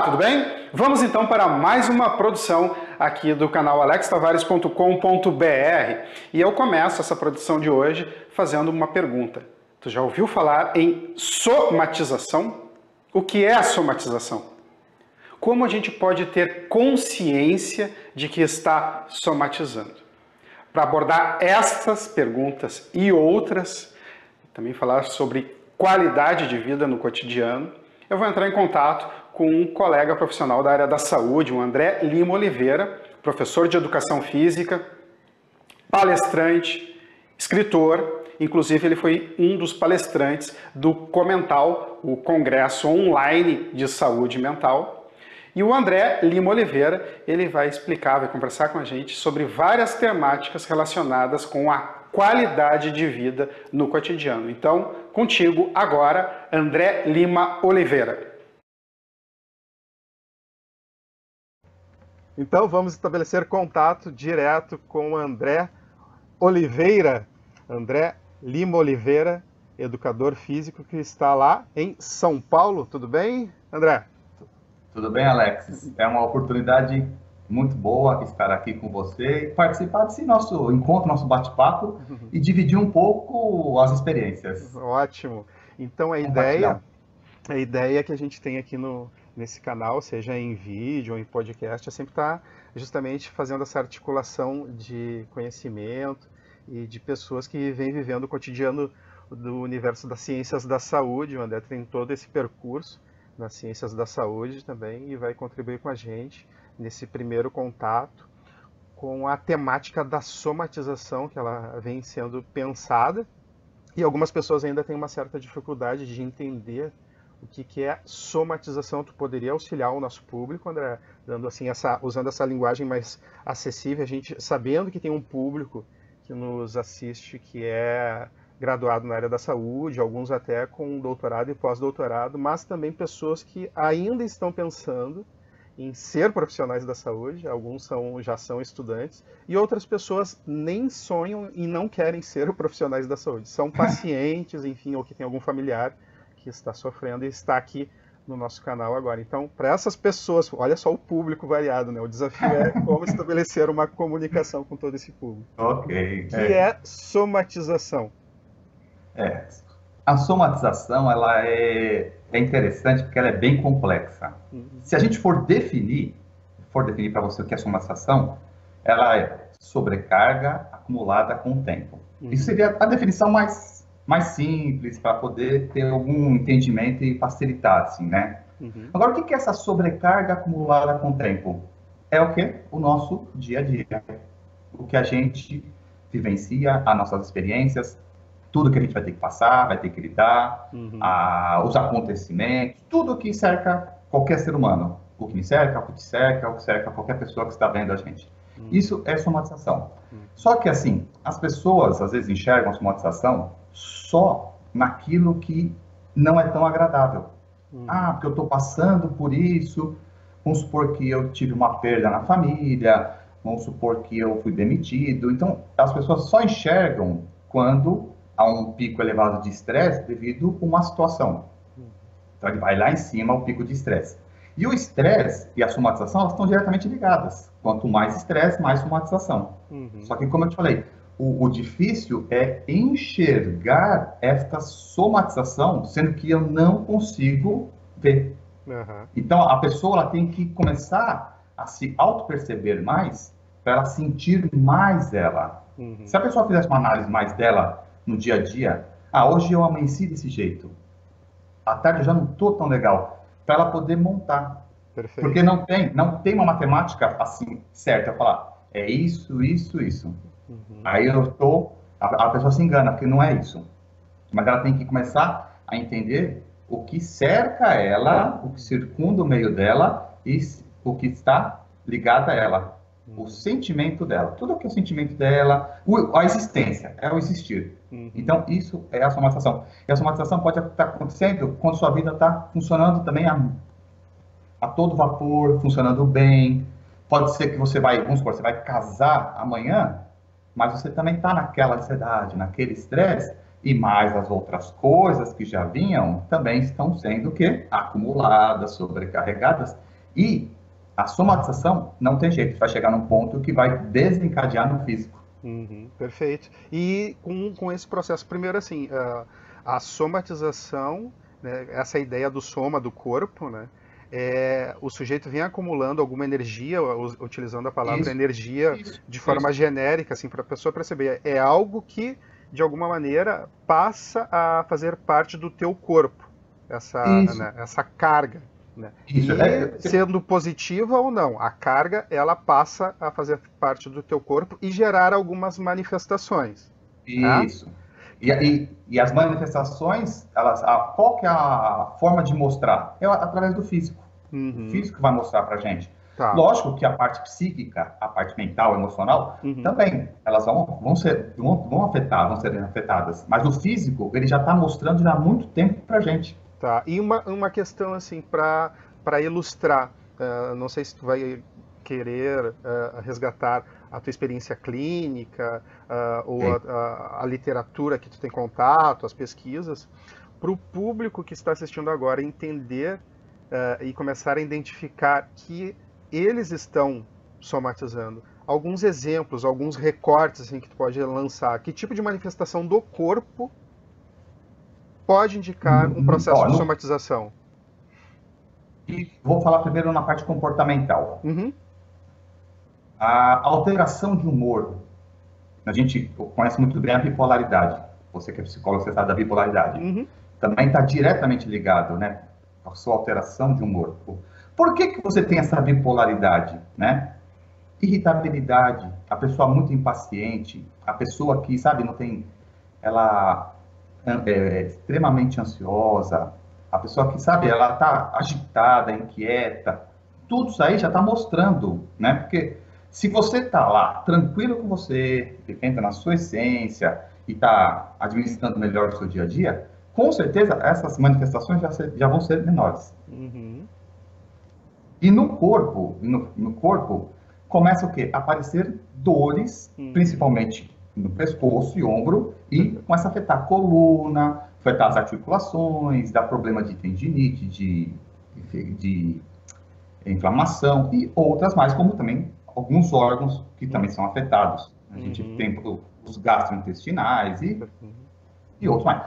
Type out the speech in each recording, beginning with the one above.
tudo bem? Vamos então para mais uma produção aqui do canal alextavares.com.br e eu começo essa produção de hoje fazendo uma pergunta. Tu já ouviu falar em somatização? O que é a somatização? Como a gente pode ter consciência de que está somatizando? Para abordar estas perguntas e outras, também falar sobre qualidade de vida no cotidiano, eu vou entrar em contato com um colega profissional da área da saúde, o André Lima Oliveira, professor de educação física, palestrante, escritor. Inclusive, ele foi um dos palestrantes do Comental, o Congresso Online de Saúde Mental. E o André Lima Oliveira, ele vai explicar, vai conversar com a gente sobre várias temáticas relacionadas com a qualidade de vida no cotidiano. Então, contigo agora, André Lima Oliveira. Então, vamos estabelecer contato direto com o André Oliveira. André Lima Oliveira, educador físico que está lá em São Paulo. Tudo bem, André? Tudo bem, Alex? É uma oportunidade muito boa estar aqui com você e participar desse nosso encontro, nosso bate-papo e dividir um pouco as experiências. Ótimo. Então, a ideia que a gente tem aqui nesse canal, seja em vídeo ou em podcast, é sempre estar justamente fazendo essa articulação de conhecimento e de pessoas que vêm vivendo o cotidiano do universo das ciências da saúde. O André tem todo esse percurso nas ciências da saúde também e vai contribuir com a gente nesse primeiro contato com a temática da somatização, que ela vem sendo pensada, e algumas pessoas ainda têm uma certa dificuldade de entender o que é somatização. Tu poderia auxiliar o nosso público, André, dando assim usando essa linguagem mais acessível, a gente sabendo que tem um público que nos assiste que é graduado na área da saúde, alguns até com doutorado e pós-doutorado, mas também pessoas que ainda estão pensando em ser profissionais da saúde, alguns já são estudantes, e outras pessoas nem sonham e não querem ser profissionais da saúde. São pacientes, enfim, ou que tem algum familiar que está sofrendo e está aqui no nosso canal agora. Então, para essas pessoas, olha só o público variado, né? O desafio é como estabelecer uma comunicação com todo esse público. Ok. Que é somatização. A somatização ela é interessante porque ela é bem complexa. Se a gente for definir para você o que é somatização, ela é sobrecarga acumulada com o tempo. Isso seria a definição mais simples para poder ter algum entendimento e facilitar, assim, né? Agora, o que é essa sobrecarga acumulada com o tempo? É o quê? O nosso dia a dia. O que a gente vivencia, as nossas experiências, tudo que a gente vai ter que passar, vai ter que lidar, os acontecimentos, tudo que cerca qualquer ser humano. O que me cerca, o que te cerca, o que cerca qualquer pessoa que está vendo a gente. Isso é somatização. Só que, assim, as pessoas, às vezes, enxergam a somatização só naquilo que não é tão agradável. Ah, porque eu estou passando por isso, vamos supor que eu tive uma perda na família, vamos supor que eu fui demitido. Então, as pessoas só enxergam quando há um pico elevado de estresse devido a uma situação. Então, ele vai lá em cima, o pico de estresse. E o estresse e a somatização, elas estão diretamente ligadas. Quanto mais estresse, mais somatização. Só que, como eu te falei, o difícil é enxergar esta somatização, sendo que eu não consigo ver. Então, a pessoa ela tem que começar a se auto-perceber mais para ela sentir mais ela. Se a pessoa fizesse uma análise mais dela no dia a dia, hoje eu amanheci desse jeito, à tarde eu já não estou tão legal, para ela poder montar. Perfeito. Porque não tem uma matemática assim certa, eu falar, é isso, isso, isso. Aí a pessoa se engana, porque não é isso. Mas ela tem que começar a entender o que cerca ela, o que circunda o meio dela e o que está ligado a ela. O sentimento dela. Tudo que é o sentimento dela, a existência, é o existir. Então, isso é a somatização. E a somatização pode estar acontecendo quando sua vida está funcionando também a todo vapor, funcionando bem. Pode ser que você vamos supor, você vai casar amanhã, mas você também está naquela ansiedade, naquele estresse, e mais as outras coisas que já vinham também estão sendo o quê? Acumuladas, sobrecarregadas, E a somatização não tem jeito, vai chegar num ponto que vai desencadear no físico. Perfeito. E com esse processo, primeiro assim, a somatização, né, essa ideia do soma do corpo, né, o sujeito vem acumulando alguma energia, utilizando a palavra energia de forma genérica, assim, para a pessoa perceber. É algo que, de alguma maneira, passa a fazer parte do teu corpo, né, essa carga. Né? Isso, sendo positiva ou não, a carga ela passa a fazer parte do teu corpo e gerar algumas manifestações. Isso. Né? E as manifestações, qual que é a forma de mostrar? É através do físico. O físico vai mostrar pra gente. Tá. Lógico que a parte psíquica, a parte mental, emocional, também, elas vão ser afetadas. Mas o físico, ele já está mostrando já há muito tempo pra gente. Tá. E uma questão assim, para ilustrar, não sei se tu vai querer resgatar a tua experiência clínica ou a literatura que tu tem contato, as pesquisas, para o público que está assistindo agora entender e começar a identificar que eles estão somatizando. Alguns exemplos, alguns recortes assim, que tu pode lançar. Que tipo de manifestação do corpo pode indicar um processo de somatização? E vou falar primeiro na parte comportamental. A alteração de humor. A gente conhece muito bem a bipolaridade. Você que é psicólogo, você sabe da bipolaridade. Também está diretamente ligado, né, à sua alteração de humor. Por que você tem essa bipolaridade, né? Irritabilidade, a pessoa muito impaciente, a pessoa que, sabe, não tem... Ela é extremamente ansiosa, a pessoa que, sabe, ela está agitada, inquieta, tudo isso aí já está mostrando, né? Porque se você está lá, tranquilo com você, depende na sua essência e está administrando melhor o seu dia a dia, com certeza essas manifestações já vão ser menores. E no corpo começa o quê? Aparecer dores, principalmente no pescoço e ombro, e começa a afetar a coluna, afetar as articulações, dá problema de tendinite, de inflamação e outras mais, como também alguns órgãos que também são afetados. A gente tem os gastrointestinais e outros mais.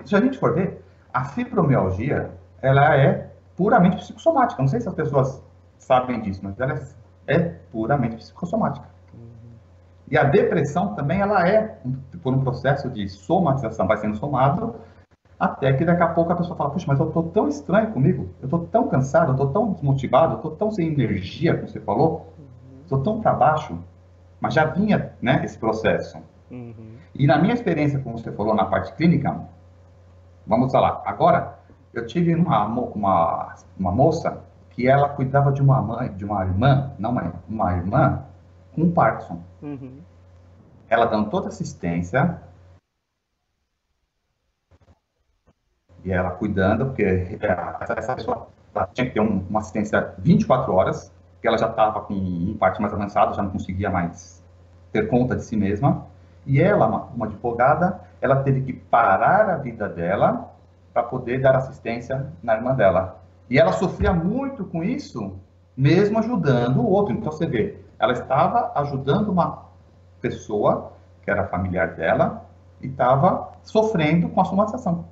Se a gente for ver, a fibromialgia, ela é puramente psicossomática. Não sei se as pessoas sabem disso, mas ela é puramente psicossomática. E a depressão também, ela é por um processo de somatização, vai sendo somado, até que daqui a pouco a pessoa fala, puxa, mas eu estou tão estranho comigo, eu estou tão cansado, eu estou tão desmotivado, eu estou tão sem energia, como você falou, estou tão para baixo, mas já vinha, né, esse processo. E na minha experiência, como você falou, na parte clínica, vamos lá, agora, eu tive uma moça que ela cuidava de uma irmã, não uma irmã, com Parkinson. Ela dando toda assistência e ela cuidando, porque essa pessoa tinha que ter uma assistência 24 horas, porque ela já estava com um Parkinson mais avançado, já não conseguia mais ter conta de si mesma. E ela, uma advogada, ela teve que parar a vida dela para poder dar assistência na irmã dela. E ela sofria muito com isso, mesmo ajudando o outro. Então, você vê, ela estava ajudando uma pessoa, que era familiar dela, e estava sofrendo com a somatização.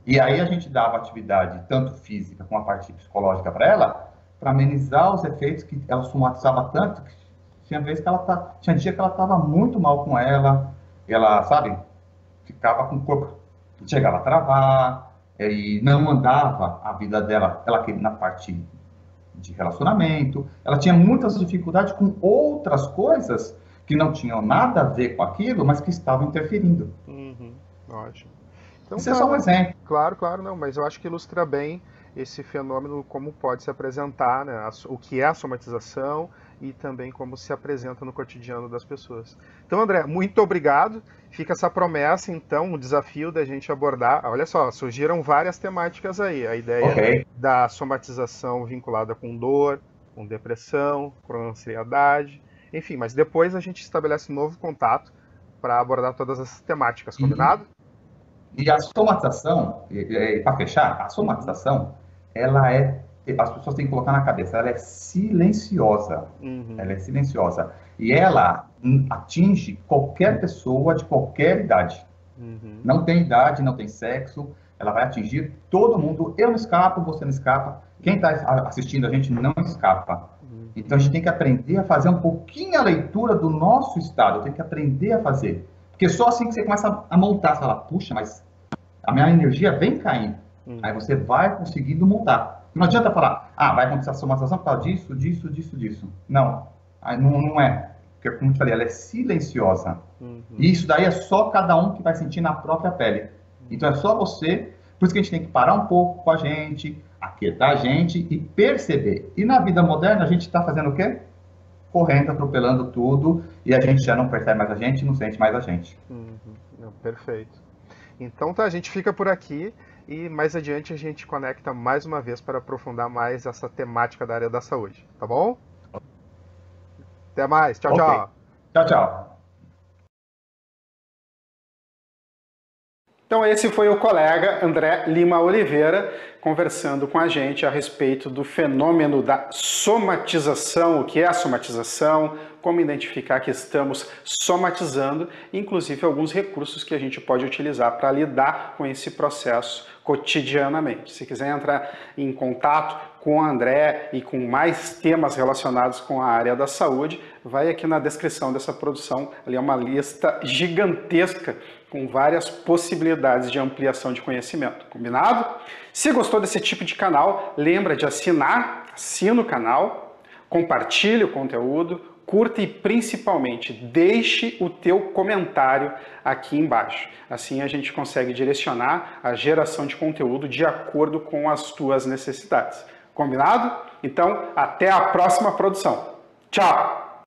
E aí a gente dava atividade, tanto física como a parte psicológica para ela, para amenizar os efeitos que ela somatizava tanto, que tinha dia que ela estava muito mal com ela, e ela, sabe, ficava com o corpo, chegava a travar, e não andava a vida dela, ela na parte de relacionamento, ela tinha muitas dificuldades com outras coisas que não tinham nada a ver com aquilo, mas que estavam interferindo. Ótimo. Então, isso é só um exemplo. Claro, não, mas eu acho que ilustra bem esse fenômeno, como pode se apresentar, né, o que é a somatização e também como se apresenta no cotidiano das pessoas. Então, André, muito obrigado. Fica essa promessa, então, o desafio da gente abordar. Olha só, surgiram várias temáticas aí. A ideia da somatização vinculada com dor, com depressão, com ansiedade, enfim, mas depois a gente estabelece um novo contato para abordar todas essas temáticas, combinado? E a somatização, para fechar, a somatização, ela é as pessoas têm que colocar na cabeça, ela é silenciosa. Ela é silenciosa. E ela atinge qualquer pessoa de qualquer idade. Não tem idade, não tem sexo. Ela vai atingir todo mundo. Eu não escapo, você não escapa. Quem está assistindo a gente não escapa. Então a gente tem que aprender a fazer um pouquinho a leitura do nosso estado. Tem que aprender a fazer. Porque só assim que você começa a montar, você fala, puxa, mas a minha energia vem caindo. Aí você vai conseguindo montar. Não adianta falar, vai acontecer a somatização por causa disso, disso, disso, disso. Não, não é. Porque, como eu te falei, ela é silenciosa. E isso daí é só cada um que vai sentir na própria pele. Então é só você. Por isso que a gente tem que parar um pouco com a gente, aquietar a gente e perceber. E na vida moderna a gente está fazendo o quê? Correndo, atropelando tudo, e a gente já não percebe mais a gente, não sente mais a gente. Perfeito. Então tá, a gente fica por aqui e mais adiante a gente conecta mais uma vez para aprofundar mais essa temática da área da saúde, tá bom? Até mais, tchau, Okay. tchau. Tchau, tchau. Então esse foi o colega André Lima Oliveira conversando com a gente a respeito do fenômeno da somatização, o que é a somatização, como identificar que estamos somatizando, inclusive alguns recursos que a gente pode utilizar para lidar com esse processo cotidianamente. Se quiser entrar em contato com o André e com mais temas relacionados com a área da saúde, vai aqui na descrição dessa produção, ali é uma lista gigantesca com várias possibilidades de ampliação de conhecimento, combinado? Se gostou desse tipo de canal, lembra de assina o canal, compartilhe o conteúdo, curta e principalmente deixe o teu comentário aqui embaixo. Assim a gente consegue direcionar a geração de conteúdo de acordo com as tuas necessidades. Combinado? Então, até a próxima produção. Tchau!